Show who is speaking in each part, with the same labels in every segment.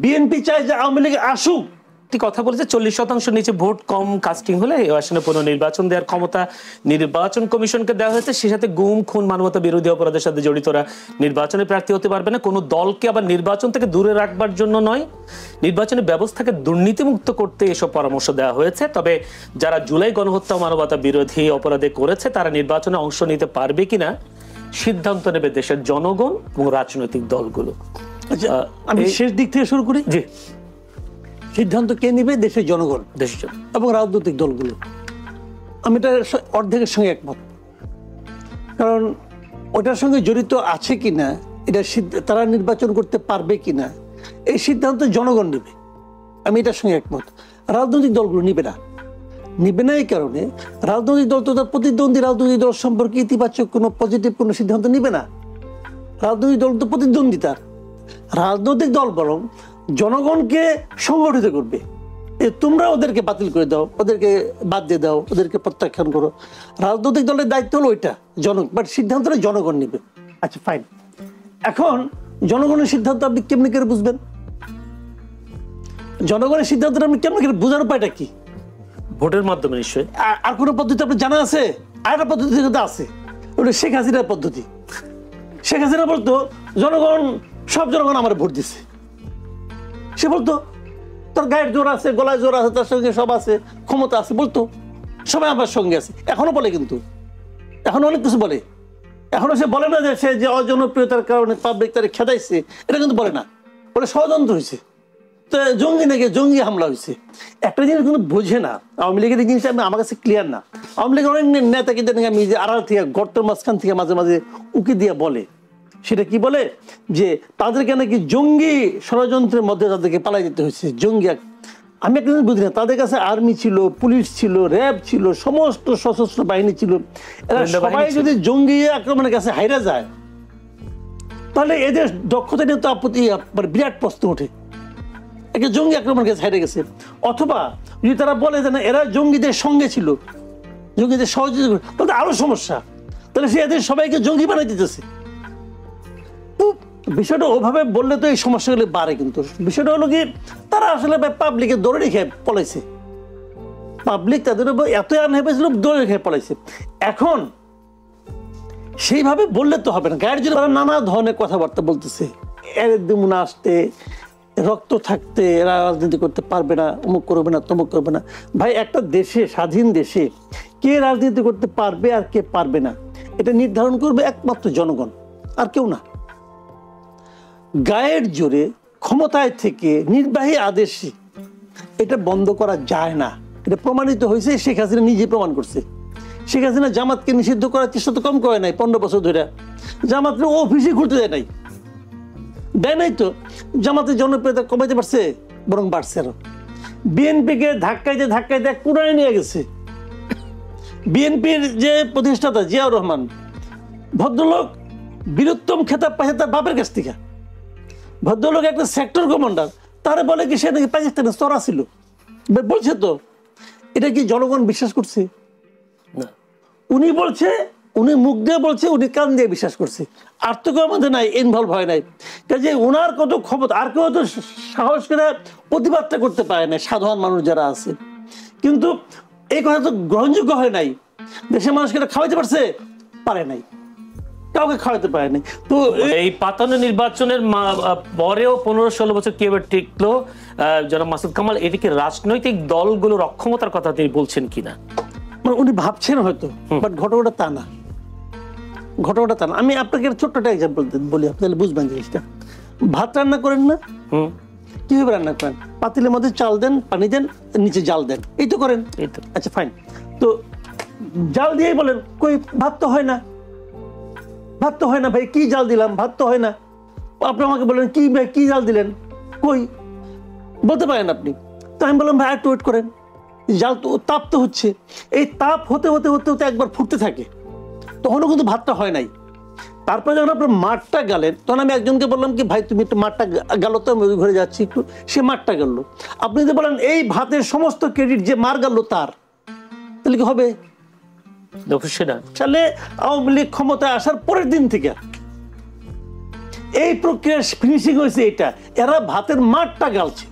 Speaker 1: BNP চায় যে আওয়ামী লীগ আসুক।
Speaker 2: কথা বলেছে 40% নিচে ভোট কম কাস্টিং হলে এই আসনে পুনর্নির্বাচন দেওয়ার ক্ষমতা নির্বাচন কমিশনকে দেওয়া হয়েছে। সে সাথে গুম, খুন, মানবতা বিরোধী অপরাধের সাথে জড়িতরা নির্বাচনে প্রার্থী হতে পারবে না। কোনো দলকে আবার নির্বাচন থেকে দূরে রাখবার জন্য নয়, নির্বাচনী ব্যবস্থাকে দুর্নীতিমুক্ত করতে এসব পরামর্শ দেওয়া হয়েছে। তবে যারা জুলাই গণহত্যা ও মানবতা বিরোধী অপরাধে করেছে তারা নির্বাচনে অংশ নিতে পারবে কিনা সিদ্ধান্ত নেবে দেশের জনগণ এবং রাজনৈতিক দলগুলো।
Speaker 1: আচ্ছা, আমি শেষ দিক থেকে শুরু করি।
Speaker 2: জি,
Speaker 1: সিদ্ধান্ত কে নিবে? দেশের জনগণ এবং রাজনৈতিক দলগুলো। আমি এটা অর্ধেকের সঙ্গে একমত। কারণ ওটার সঙ্গে জড়িত আছে কিনা, এটা তারা নির্বাচন করতে পারবে কিনা, এই সিদ্ধান্ত জনগণ নেবে। আমি এটার সঙ্গে একমত। রাজনৈতিক দলগুলো নিবে না। নিবে না এই কারণে, রাজনৈতিক দল তো তার প্রতিদ্বন্দ্বী রাজনৈতিক দল সম্পর্কে ইতিবাচক কোনো পজিটিভ কোনো সিদ্ধান্ত নিবে না। রাজনৈতিক দল তো প্রতিদ্বন্দ্বিতার। রাজনৈতিক দল বরং জনগণকে সংগঠিত করবে। তোমরা ওদেরকে বাতিল করে দাও, ওদেরকে বাদ দিয়ে দাও, ওদেরকে প্রত্যাখ্যান করো। রাজনৈতিক দলের দায়িত্ব হলো ওইটা, বাট সিদ্ধান্তটা জনগণ নিবে। আচ্ছা ফাইন। এখন জনগণের সিদ্ধান্ত আপনি কেমনি করে বুঝবেন? জনগণের সিদ্ধান্তটা আপনি কেমনি করে বুঝার উপায়টা কি?
Speaker 2: ভোটের মাধ্যমে নিশ্চয়ই।
Speaker 1: আর কোনো পদ্ধতি আপনার জানা আছে? আরেকটা পদ্ধতি কিন্তু আছে, ওটা শেখ হাসিনার পদ্ধতি। শেখ হাসিনা বলতো জনগণ, সব জনগণ আমার ভোট দিছে। সে বলতো তোর গায়ের জোর আছে, গলায় জোর আছে, তার সঙ্গে সব আছে, ক্ষমতা আছে, বলতো সবাই আমার সঙ্গে আছে। এখনো বলে, কিন্তু এখনো অনেক কিছু বলে। এখনো সে বলে না যে সে যে অজনপ্রিয়তার কারণে পাবলিক তারে খেদাইছে, এটা কিন্তু বলে না। বলে ষড়যন্ত্র হয়েছে, তো জঙ্গি নাকি জঙ্গি হামলা হয়েছে। একটা জিনিস কিন্তু বোঝে না আওয়ামী লীগের, এই জিনিসটা আমার কাছে ক্লিয়ার না। আওয়ামী লীগের অনেক নেতা কিন্তু আমি যে আড়াল থেকে গর্তের মাঝখান থেকে মাঝে মাঝে উকি দিয়ে বলে, সেটা কি বলে যে তাদেরকে নাকি জঙ্গি ষড়যন্ত্রের মধ্যে তাদেরকে পালাই যেতে হয়েছে, জঙ্গি। আমি একটা জিনিস বুঝি না, তাদের কাছে আর্মি ছিল, পুলিশ ছিল, র্যাব ছিল, সমস্ত সশস্ত্র বাহিনী ছিল। এরা সবাই যদি জঙ্গি আক্রমণের কাছে হাইরা যায়, তাহলে এদের দক্ষতা নিয়ে তো আপত্তি, বিরাট প্রশ্ন ওঠে। একে জঙ্গি আক্রমণের কাছে হাইরে গেছে। অথবা যদি তারা বলে যে না এরা জঙ্গিদের সঙ্গে ছিল, জঙ্গিদের সহযোগিতা, তাহলে আরো সমস্যা। তাহলে সে এদের সবাইকে জঙ্গি বানাই দিতেছে। বিষয়টা ওভাবে বললে তো এই সমস্যাগুলি বাড়ে। কিন্তু বিষয়টা হলো কি, তারা আসলে পাবলিকের দৌড়ে রেখে পলাইছে। পাবলিক তাদের উপর এত আনহেপে ছিল, দৌড়ে রেখে পলাইছে। এখন সেইভাবে বললে তো হবে না। গায়ের জন্য তারা নানা ধরনের কথাবার্তা বলতেছে, এর দিমুনা আসতে, রক্ত থাকতে এরা রাজনীতি করতে পারবে না, অমুক করবে না, তমুক করবে না। ভাই, একটা দেশে, স্বাধীন দেশে কে রাজনীতি করতে পারবে আর কে পারবে না, এটা নির্ধারণ করবে একমাত্র জনগণ, আর কেউ না। গায়ের জোরে ক্ষমতায় থেকে নির্বাহী আদেশে এটা বন্ধ করা যায় না। এটা প্রমাণিত হয়েছে, শেখ হাসিনা নিজে প্রমাণ করছে। শেখ হাসিনা জামাতকে নিষিদ্ধ করার চেষ্টা তো কম করে নাই, 15 বছর ধরে জামাতের অফিসে ঘুরতে দেয় নাই, দেয় নাই তো। জামাতের জনপ্রিয়তা কমাইতে পারছে, বরং বাড়ছে আরো। বিএনপিকে ধাক্কাইতে ধাক্কাইতে কোনায় নিয়ে গেছে। বিএনপির যে প্রতিষ্ঠাতা জিয়াউর রহমান ভদ্রলোক বীরোত্তম খেতাব পাইছে তার বাপের কাছ থেকে। ভদ্রলোক একটা সেক্টর কমান্ডার, তারা বলে কি সে নাকি পাকিস্তানের স্তরা ছিল, বলছে তো। এটা কি জনগণ বিশ্বাস করছে? না। উনি বলছে, উনি মুখ দিয়ে বলছে, উনি কান দিয়ে বিশ্বাস করছে। আর তো কেউ আমাদের নাই, ইনভলভ হয় নাই। কাজে ওনার কত ক্ষমতা, আর কেউ তো সাহস করে প্রতিবাদটা করতে পারে না, সাধারণ মানুষ যারা আছে। কিন্তু এই কথা তো গ্রহণযোগ্য হয় নাই। দেশের মানুষকে খাওয়াইতে পারছে? পারে নাই, কাউকে খাওয়াতে পারে নাই। তো
Speaker 2: এই পাতানো নির্বাচনের পরেও 15-16 বছর কিভাবে টিকলো জনাব মাসুদ কামাল, এটিকে রাজনৈতিক দলগুলোর অক্ষমতার কথা তিনি বলছেন কিনা?
Speaker 1: মানে উনি ভাবছেন হয়তো, বাট ঘটনাটা তা না। ঘটনাটা তা না। আমি আপনাকে ছোট্ট একটা এক্সাম্পল বলি, আপনি তাহলে বুঝবেন জিনিসটা। ভাত রান্না করেন না, কিভাবে রান্না করেন? পাতিলের মধ্যে চাল দেন, পানি দেন, নিচে জাল দেন, এই তো করেন। আচ্ছা ফাইন। তো জাল দিয়েই বলেন কই ভাত তো হয় না, ভাত তো হয় না ভাই, কি জাল দিলাম, ভাত তো হয় না। আপনি আমাকে বলেন কি ভাই, কি জাল দিলেন, কই বলতে পারেন আপনি। তো আমি বললাম ভাই একটু ওয়েট করেন, জাল তো তাপ তো হচ্ছে। এই তাপ হতে হতে হতে হতে একবার ফুটতে থাকে, তখনও কিন্তু ভাতটা হয় নাই। তারপরে যখন আপনার মাঠটা গেলেন, তখন আমি একজনকে বললাম কি ভাই তুমি একটু মাঠটা গেল তো, আমি ঘরে যাচ্ছি একটু। সে মাঠটা গেল। আপনি যদি বলেন এই ভাতের সমস্ত ক্রেডিট যে মার গেল তার, তাহলে কি হবে? সালে আওয়ামী লীগ ক্ষমতায় আসার পরের দিন থেকে এই প্রক্রিয়া ফিনিশিং হয়েছে এটা, এরা ভাতের মাঠটা গালছে।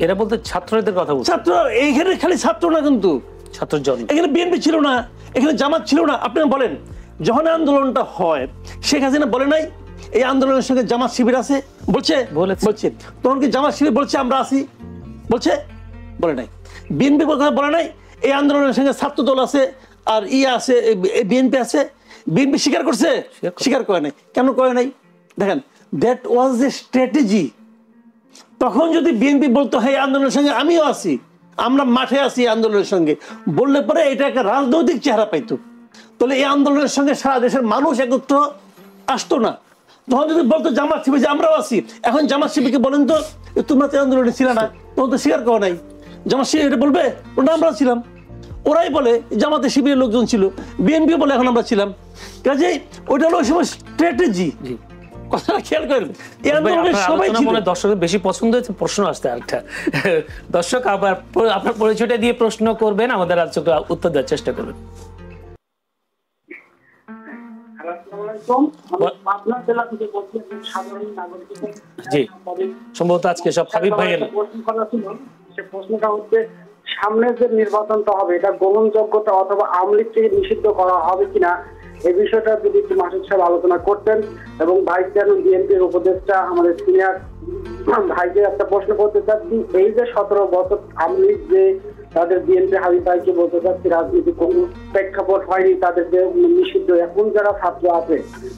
Speaker 2: এরা বলতে ছাত্রদের কথা বলছে।
Speaker 1: ছাত্র এইখানে খালি ছাত্র না, কিন্তু
Speaker 2: ছাত্র জন,
Speaker 1: এখানে বিএনপি ছিল না, এখানে জামাত ছিল না। আপনি বলেন, যখন আন্দোলনটা হয় শেখ হাসিনা বলে নাই এই আন্দোলনের সঙ্গে জামাত শিবির আছে? বলছে, বলছে। তখন কি জামাত শিবির বলছে আমরা আছি? বলছে, বলে নাই। বিএনপি বলে নাই এই আন্দোলনের সঙ্গে ছাত্র দল আছে আর আছে, বিএনপি আছে? বিএনপি স্বীকার করছে? স্বীকার করে নাই। কেন করে নাই? দেখেন, দ্যাট ওয়াজ এ স্ট্র্যাটেজি। তখন যদি বিএনপি বলতো হ্যাঁ আন্দোলনের সঙ্গে আমিও আছি, আমরা মাঠে আছি আন্দোলনের সঙ্গে, বললে পরে এটা একটা রাজনৈতিক চেহারা পাইতো, তাহলে এই আন্দোলনের সঙ্গে সারা দেশের মানুষ একত্র আসতো না। তখন যদি বলতো জামাত শিবির যে আমরাও আছি, এখন জামাত শিবিরকে বলেন তো তোমরা তো আন্দোলনে ছিল না, তখন তো স্বীকার করা নাই। জামাত শিবির এটা বলবে ওটা আমরা ছিলাম? ওরাই বলে জামাতের শিবিরের লোকজন ছিল, বিএনপি বলে এখন আমরা ছিলাম। কাজেই ওইটা হলো ওই সময় স্ট্র্যাটেজি। কথাটা খেয়াল করেন, এই আন্দোলনে সবাই ছিল।
Speaker 2: দর্শকের বেশি পছন্দ হয়েছে প্রশ্ন আসতে আরেকটা দর্শক আবার আপনার পরিচয়টা দিয়ে প্রশ্ন করবেন, আমাদের রাজ্যকে উত্তর দেওয়ার চেষ্টা করবেন। জি, সম্ভবত আজকে সব হাবিব ভাইয়ের
Speaker 3: প্রশ্নটা হচ্ছে, সামনে যে নির্বাচনটা হবে এটা গ্রহণযোগ্যতা অথবা আওয়ামী লীগ থেকে নিষিদ্ধ করা হবে কিনা, এই বিষয়টা যদি একটু মাসুদ সাহেব আলোচনা করতেন। এবং ভাইস চেয়ারম্যান বিএনপির উপদেষ্টা আমাদের সিনিয়র ভাইকে একটা প্রশ্ন করতে চাচ্ছি, এই যে 17 বছর আওয়ামী লীগ যে তাদের বিএনপি হাবিব ভাইকে বলতে চাচ্ছি রাজনীতি কোনো প্রেক্ষাপট হয়নি, তাদের যে নিষিদ্ধ এখন যারা ছাত্র আছে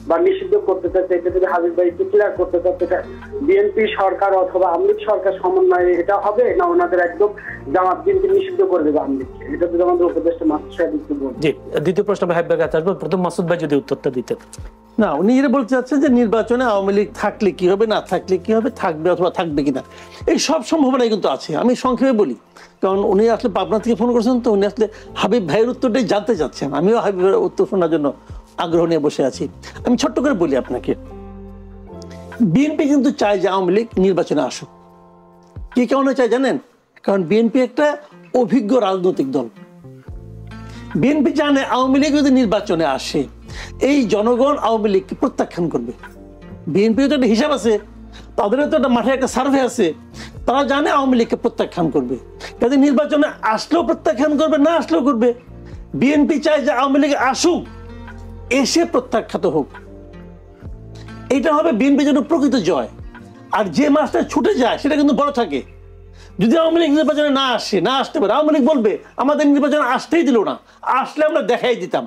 Speaker 3: বা নিষিদ্ধ করতে চাচ্ছে, এটা যদি হাবিব ভাই একটু ক্লিয়ার করতে চাচ্ছে, এটা বিএনপি সরকার অথবা আওয়ামী লীগ সরকার সমন্বয়ে এটা হবে না ওনাদের একদম জামাত বিএনপি নিষিদ্ধ করে দেবে আওয়ামী লীগকে? এটা যদি আমাদের উপদেষ্টা মাসুদ সাহেব একটু বলবেন।
Speaker 2: জি, দ্বিতীয় প্রশ্ন হাবিব ভাইয়ের কাছে আসবো, প্রথম মাসুদ ভাই যদি উত্তরটা দিতেন।
Speaker 1: না, উনি এটা বলতে চাচ্ছেন যে নির্বাচনে আওয়ামী লীগ থাকলে কি হবে, না থাকলে কি হবে, থাকবে অথবা থাকবে কিনা, এই সব সম্ভাবনাই কিন্তু আছে। আমি সংক্ষেপে বলি, কারণ উনি আসলে পাবনা থেকে ফোন করেছেন, তো উনি আসলে হাবিব ভাইয়ের উত্তরটাই জানতে চাচ্ছেন। আমিও হাবিব ভাইয়ের উত্তর শোনার জন্য আগ্রহ নিয়ে বসে আছি। আমি ছোট্ট করে বলি আপনাকে, বিএনপি কিন্তু চায় যে আওয়ামী লীগ নির্বাচনে আসুক। কি কারণে চায় জানেন? কারণ বিএনপি একটা অভিজ্ঞ রাজনৈতিক দল। বিএনপি জানে আওয়ামী লীগ যদি নির্বাচনে আসে এই জনগণ আওয়ামী লীগকে প্রত্যাখ্যান করবে। বিএনপির তো একটা হিসাব আছে, তাদেরও তো একটা মাঠে একটা সার্ভে আছে, তারা জানে আওয়ামী লীগকে প্রত্যাখ্যান করবে। কাজে নির্বাচনে আসলেও প্রত্যাখ্যান করবে, না আসলেও করবে। বিএনপি চায় যে আওয়ামী লীগ আসুক, এসে প্রত্যাখ্যাত হোক। এইটা হবে বিএনপির জন্য প্রকৃত জয়। আর যে মাসটা ছুটে যায় সেটা কিন্তু বড় থাকে। যদি আওয়ামী লীগ নির্বাচনে না আসে, না আসতে পারে, আওয়ামী লীগ বলবে আমাদের নির্বাচনে আসতেই দিল না, আসলে আমরা দেখাই দিতাম।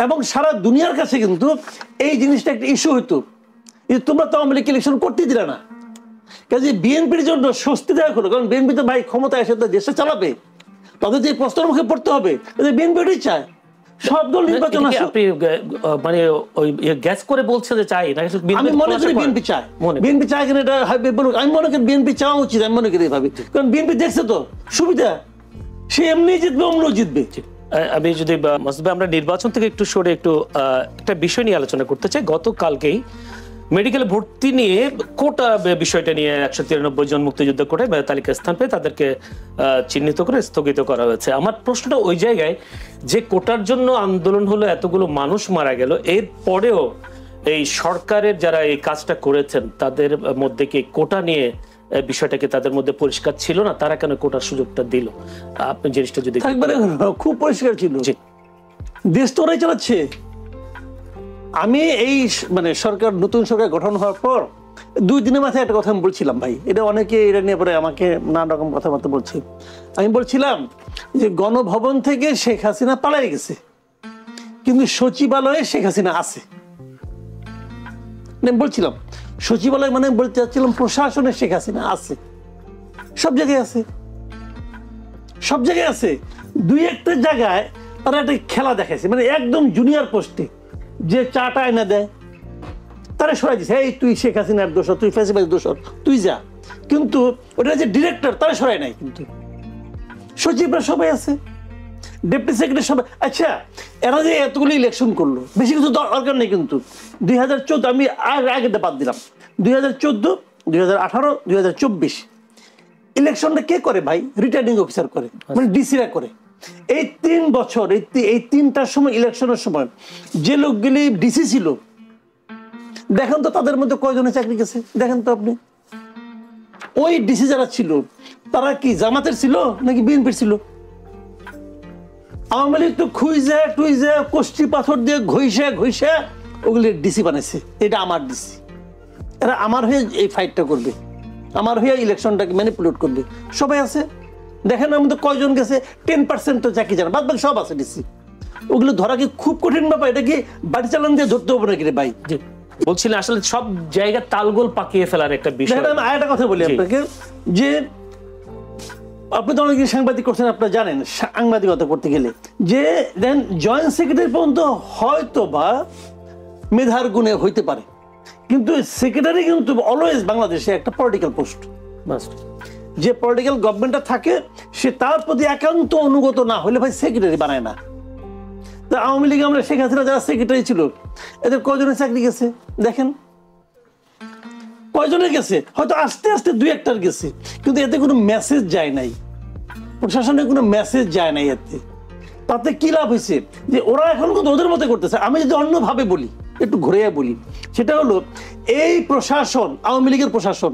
Speaker 1: এবং সারা দুনিয়ার কাছে কিন্তু এই জিনিসটা একটা ইস্যু হইতো, তোমরা তো আওয়ামী লীগ ইলেকশন করতেই দিলে না। কাজে বিএনপির জন্য স্বস্তিদায়ক হলো, কারণ বিএনপি তো ভাই ক্ষমতা এসে তো দেশে চালাবে, তাদের যে প্রশ্নের মুখে পড়তে হবে, বিএনপি ওটাই চায় সব দল নির্বাচন আসুক।
Speaker 2: আপনি মানে ওই গ্যাস করে বলছে যে চাই না?
Speaker 1: আমি মনে করি বিএনপি চায়, বিএনপি চায় কিনা এটা আমি মনে করি বিএনপি চাওয়া উচিত, আমি মনে করি এভাবে। কারণ বিএনপি দেখছে তো সুবিধা, সে এমনি জিতবে, অমনও জিতবে।
Speaker 2: আমি যদি মাসুদ ভাই আমরা নির্বাচন থেকে একটু সরে একটু একটা বিষয় নিয়ে আলোচনা করতে চাই। গতকালকেই মেডিকেলে ভর্তি নিয়ে কোটা বিষয়টা নিয়ে 193 জন মুক্তিযুদ্ধ কোটায় তালিকায় স্থান পেয়ে তাদেরকে চিহ্নিত করে স্থগিত করা হয়েছে। আমার প্রশ্নটা ওই জায়গায় যে কোটার জন্য আন্দোলন হলো, এতগুলো মানুষ মারা গেল, এর পরেও এই সরকারের যারা এই কাজটা করেছেন তাদের মধ্যে কি কোটা নিয়ে বিষয়টাকে তাদের মধ্যে পরিষ্কার ছিল না? তারা কেন কোটার সুযোগটা দিল? আপনি জিনিসটা যদি
Speaker 1: খুব পরিষ্কার ছিল, দেশ তো ওরাই চালাচ্ছে। আমি এই মানে সরকার, নতুন সরকার গঠন হওয়ার পর 2 দিনের মাথায় একটা কথা আমি বলছিলাম ভাই, এটা অনেকে এটা নিয়ে পরে আমাকে নানা রকম কথাবার্তা বলছে। আমি বলছিলাম যে গণভবন থেকে শেখ হাসিনা পালাই গেছে, কিন্তু সচিবালয়ে শেখ হাসিনা আছে। বলছিলাম সচিবালয় মানে বলতে চাচ্ছিলাম প্রশাসনে শেখ হাসিনা আছে, সব জায়গায় আছে, সব জায়গায় আছে। 2-1টা জায়গায় তারা একটা খেলা দেখাইছে, মানে একদম জুনিয়র পোস্টে যে চাটা এনে দেয় তারা সরাই দিচ্ছে, এই তুই শেখ হাসিনার দোষর, তুই ফ্যাসিবাদের দোষর, তুই যা। কিন্তু ওটা যে ডিরেক্টর তারা সরাই নাই, কিন্তু সচিবরা সবাই আছে, ডেপুটি সেক্রেটারি সবাই। আচ্ছা, এরা যে এতগুলো ইলেকশন করলো, বেশি কিছু দরকার নেই। কিন্তু 2014 আমি আগেটা বাদ দিলাম, 2014, 2018, 2024 ইলেকশনটা কে করে ভাই? রিটার্নিং অফিসার করে, মানে ডিসিরা করে। এই 3 বছর, এই 3টার সময় ইলেকশনের সময় যে লোকগুলি ডিসি ছিল দেখেন তো তাদের মধ্যে কয়জনের চাকরি গেছে, দেখেন তো আপনি। ওই ডিসি যারা ছিল তারা কি জামাতের ছিল নাকি বিএনপির ছিল? আওয়ামী লীগ তো খুঁজে টুইজে কষ্টি পাথর দিয়ে ঘষে ওগুলি ডিসি বানাইছে। এটা আমার ডিসি, এরা আমার হয়ে এই ফাইটটা করবে, আমার হয়ে ইলেকশনটাকে ম্যানিপুলেট করবে। সবাই আছে, দেখেন এর মধ্যে কয়জন গেছে, 10% তো চাকরি জানা, বাদ বাকি সব আছে ডিসি। ওগুলো ধরা কি খুব কঠিন ব্যাপার? এটা কি বাড়ি চালান দিয়ে ধরতে হবে নাকি রে ভাই?
Speaker 2: বলছিলেন আসলে সব জায়গায় তালগোল পাকিয়ে ফেলার একটা বিষয়।
Speaker 1: দেখেন আমি আরেকটা কথা বলি আপনাকে, যে আপনি তো অনেক সাংবাদিক করছেন, আপনারা জানেন সাংবাদিকতা করতে গেলে যে দেন জয়েন্ট সেক্রেটারি পর্যন্ত হয়তো বা মেধার গুণে হইতে পারে, কিন্তু সেক্রেটারি কিন্তু অলওয়েজ বাংলাদেশে একটা পলিটিক্যাল পোস্ট। যে পলিটিক্যাল গভর্নমেন্টটা থাকে সে তার প্রতি একান্ত অনুগত না হলে ভাই সেক্রেটারি বানায় না। তা আওয়ামী লীগে আমরা শেখ হাসিনা যারা সেক্রেটারি ছিল এদের কয়জনের চাকরি গেছে দেখেন, কয়জনের গেছে? হয়তো আস্তে আস্তে দুই একটার গেছে, কিন্তু এতে কোনো মেসেজ যায় নাই, প্রশাসনের কোনো মেসেজ যায় নাই। এতে তাতে কি লাভ হয়েছে? যে ওরা এখন কিন্তু ওদের মতো করতেছে। আমি যদি অন্যভাবে বলি, একটু ঘুরে বলি, সেটা হলো এই প্রশাসন, আওয়ামী লীগের প্রশাসন,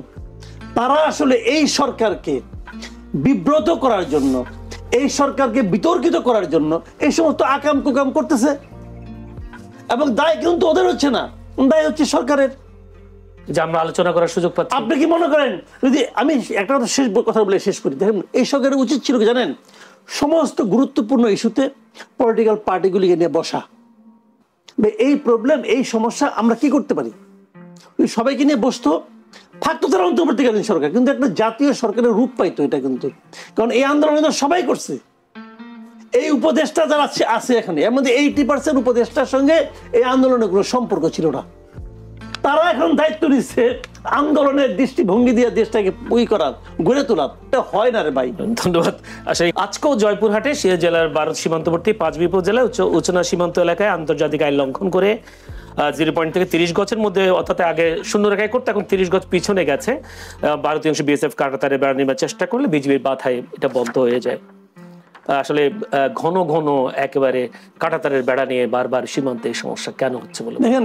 Speaker 1: তারা আসলে এই সরকারকে বিব্রত করার জন্য, এই সরকারকে বিতর্কিত করার জন্য এই সমস্ত আকাম কুকাম করতেছে, এবং দায় কিন্তু ওদের হচ্ছে না, দায় হচ্ছে সরকারের।
Speaker 2: যে আমরা আলোচনা করার সুযোগ পাচ্ছি।
Speaker 1: আপনি কি মনে করেন, যদি আমি একটা শেষ কথা বলে শেষ করি, দেখেন এই সরকারের উচিত ছিল কি জানেন, সমস্ত গুরুত্বপূর্ণ ইস্যুতে পলিটিক্যাল পার্টিগুলিকে নিয়ে বসা, এই প্রবলেম, এই সমস্যা আমরা কি করতে পারি, সবাইকে নিয়ে বসতো, থাকতো তারা অন্তর্বর্তীকালীন সরকার, কিন্তু একটা জাতীয় সরকারের রূপ পাইতো এটা কিন্তু। কারণ এই আন্দোলন সবাই করছে, এই উপদেষ্টা যারা আছে এখানে, এর মধ্যে 80% উপদেষ্টার সঙ্গে এই আন্দোলনের কোনো সম্পর্ক ছিল না। তারা এখন দায়িত্ব নিচ্ছে আন্দোলনের দৃষ্টিভঙ্গি দিয়ে দেশটাকে করার, গড়ে তোলার। এটা হয় না রে ভাই।
Speaker 2: ধন্যবাদ। আসলে আজকেও জয়পুরহাটে সিলেট জেলার ভারত সীমান্তবর্তী পাঁচবি উপজেলায় উচ্চনা সীমান্ত এলাকায় আন্তর্জাতিক আইন লঙ্ঘন করে 0 পয়েন্ট থেকে 30 গজের মধ্যে, অর্থাৎ আগে শূন্য রেখায় করতে এখন 30 গজ পিছনে গেছে, ভারতীয় অংশ বিএসএফ কাঁটাতারে বেড়া নেবার চেষ্টা করলে বিজিবির বাধায় এটা বন্ধ হয়ে যায়। আসলে ঘন ঘন একেবারে কাঁটাতারের বেড়া নিয়ে বারবার সীমান্তে এই সমস্যা কেন হচ্ছে বলে
Speaker 1: দেখেন,